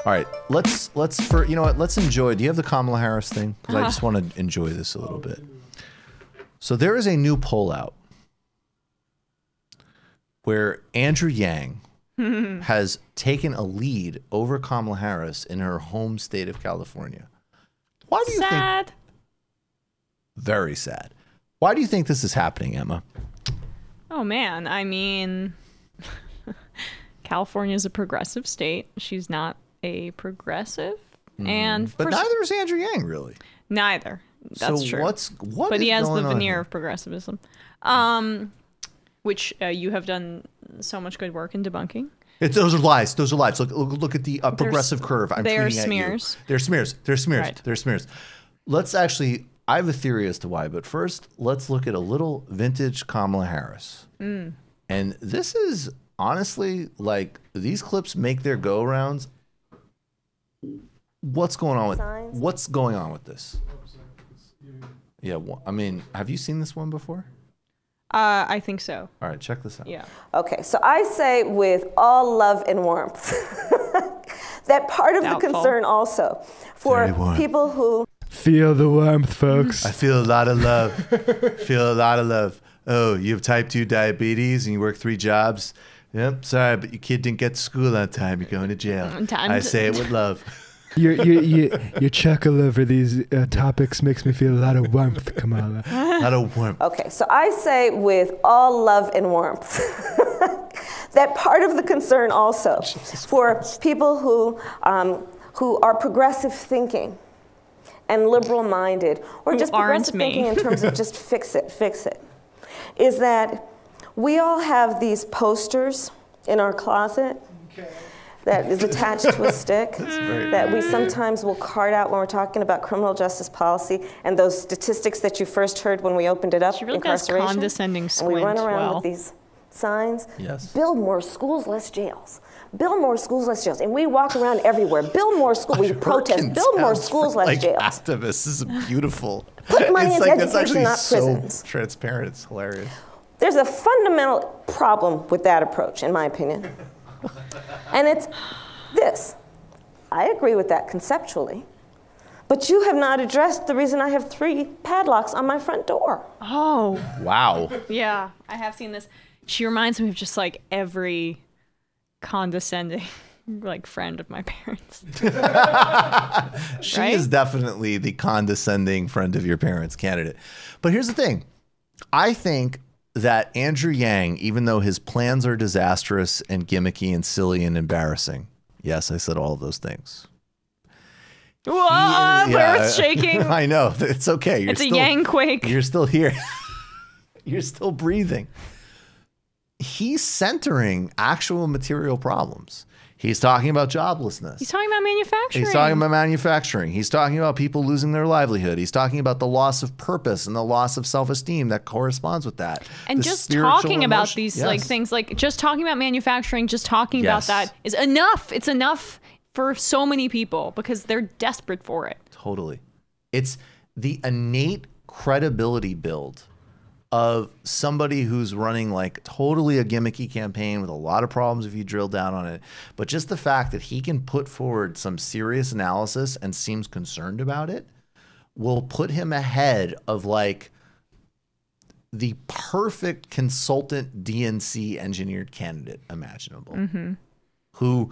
All right, let's you know what? Let's enjoy. Do you have the Kamala Harris thing? Because I just want to enjoy this a little bit. So there is a new poll out where Andrew Yang has taken a lead over Kamala Harris in her home state of California. Why do you think? Very sad. Why do you think this is happening, Emma? Oh man, I mean, California is a progressive state. She's not a progressive, and but neither is Andrew Yang, really. Neither. That's so true. What? But he has the veneer here? of progressivism, which you have done so much good work in debunking. Those are lies. Those are lies. Look at the progressive curve. I'm they are tweeting smears. At you. They're smears. They're smears. Right. They're smears. Let's actually. I have a theory as to why, but first, let's look at a little vintage Kamala Harris. And this is honestly like these clips make their go rounds. What's going on with this? Yeah, I mean, have you seen this one before? I think so. All right, check this out. Yeah. Okay, so I say with all love and warmth that part of the concern also for people who feel the warmth, folks. I feel a lot of love. Feel a lot of love. Oh, you have type 2 diabetes and you work 3 jobs? Yep, sorry, but your kid didn't get to school on time. You're going to jail. I say it with love. Your chuckle over these topics makes me feel a lot of warmth, Kamala. A lot of warmth. Okay, so I say with all love and warmth that part of the concern also for people who are progressive thinking and liberal-minded, or just progressive thinking in terms of just fix it, is that we all have these posters in our closet that is attached to a stick that we sometimes will cart out when we're talking about criminal justice policy and those statistics that you first heard when we opened it up, she really incarceration. does condescending squint. And we run around with these signs. Yes. Build more schools, less jails. Build more schools, less jails. And we walk around everywhere. Build more schools. We protest. Build more schools, less jails. Activists. This is beautiful. Put money into education, not so prisons. Transparent. It's hilarious. There's a fundamental problem with that approach, in my opinion. And it's this. I agree with that conceptually. But you have not addressed the reason I have 3 padlocks on my front door. Oh. Wow. Yeah, I have seen this. She reminds me of just like every condescending like friend of my parents. She is definitely the condescending friend of your parents candidate. But here's the thing. I think that Andrew Yang, even though his plans are disastrous and gimmicky and silly and embarrassing, yes, I said all of those things. Earth's shaking. I know. It's okay. It's a Yang quake. You're still here. You're still breathing. He's centering actual material problems. He's talking about joblessness. He's talking about manufacturing. He's talking about manufacturing. He's talking about people losing their livelihood. He's talking about the loss of purpose and the loss of self-esteem that corresponds with that. And just talking about these like things, like just talking about manufacturing, just talking about that is enough. It's enough for so many people because they're desperate for it. Totally. It's the innate credibility build of somebody who's running like totally a gimmicky campaign with a lot of problems if you drill down on it. But just the fact that he can put forward some serious analysis and seems concerned about it will put him ahead of like the perfect consultant DNC engineered candidate imaginable. Who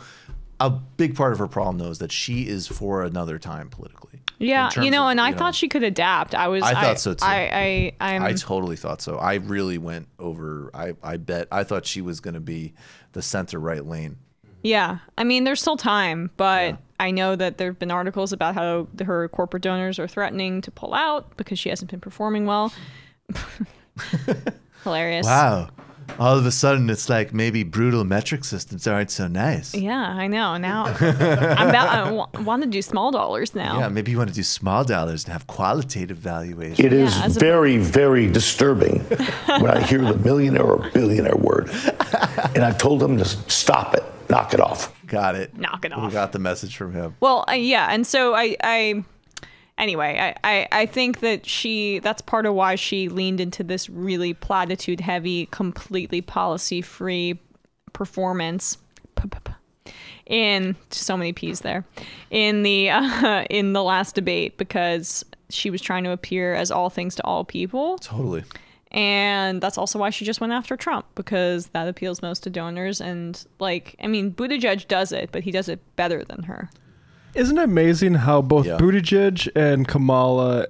a big part of her problem though is that she is for another time politically. Yeah, you know, and I thought she could adapt. I thought so too. I totally thought so. I really went over. I thought she was going to be the center right lane. Yeah, I mean, there's still time, but I know that there have been articles about how her corporate donors are threatening to pull out because she hasn't been performing well. Hilarious. Wow. All of a sudden, it's like maybe brutal metric systems aren't so nice. Yeah, I know. Now I want to do small dollars now. Yeah, maybe you want to do small dollars and have qualitative valuation. It is very, very disturbing when I hear the millionaire or billionaire word. And I've told them to stop it, knock it off. Got it. Knock it off. We got the message from him. Well, yeah, and so Anyway, I think that that's part of why she leaned into this really platitude heavy, completely policy free performance in so many P's there in the last debate, because she was trying to appear as all things to all people. Totally. And that's also why she just went after Trump, because that appeals most to donors. And like, I mean, Buttigieg does it, but he does it better than her. Isn't it amazing how both Buttigieg and Kamala,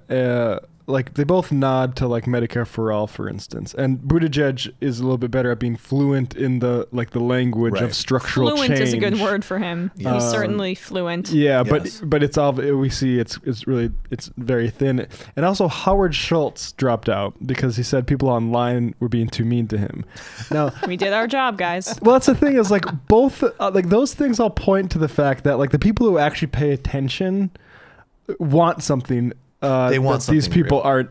like they both nod to like Medicare for all, for instance, and Buttigieg is a little bit better at being fluent in the language of structural change. Fluent is a good word for him. He's certainly fluent. Yeah, but it's all we see. It's very thin. And also Howard Schultz dropped out because he said people online were being too mean to him. Now we did our job, guys. Well, that's the thing is like both like those things all point to the fact that like the people who actually pay attention want something. They want these people real. aren't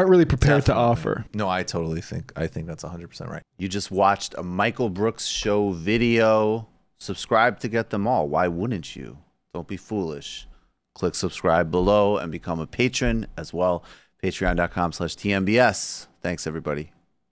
really prepared to offer. No, I think that's 100% right. You just watched a Michael Brooks show video. Subscribe to get them all. Why wouldn't you? Don't be foolish. Click subscribe below and become a patron as well. Patreon.com/TMBS. Thanks, everybody.